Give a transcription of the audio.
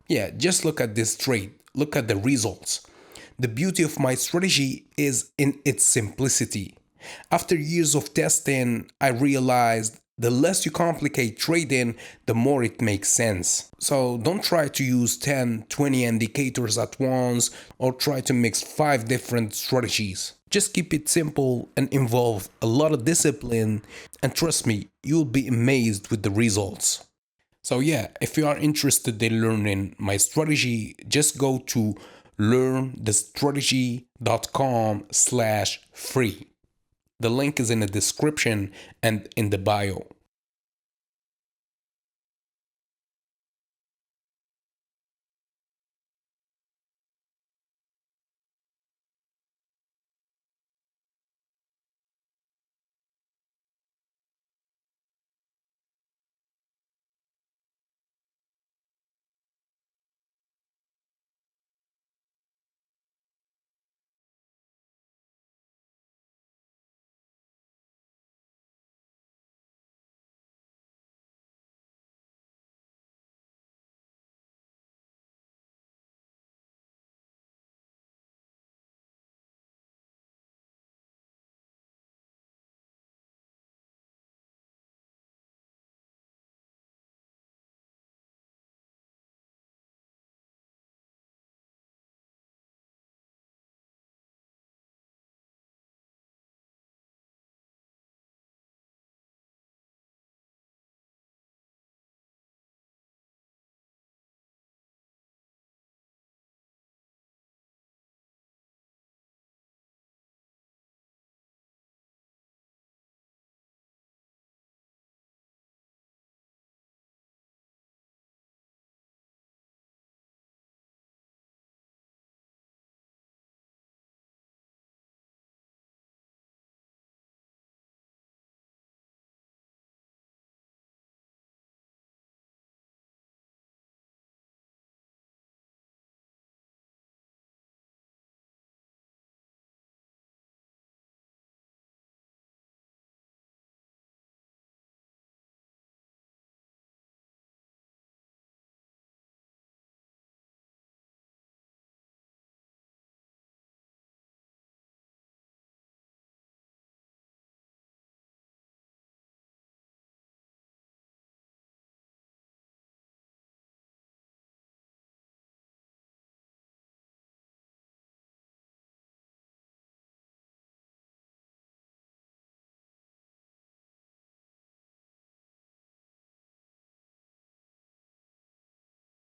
Yeah, just look at this trade. Look at the results. The beauty of my strategy is in its simplicity. After years of testing, I realized the less you complicate trading, the more it makes sense. So don't try to use 10, 20 indicators at once or try to mix 5 different strategies. Just keep it simple and involve a lot of discipline, and trust me, you'll be amazed with the results. So yeah, if you are interested in learning my strategy, just go to learnthestrategy.com/free. The link is in the description and in the bio.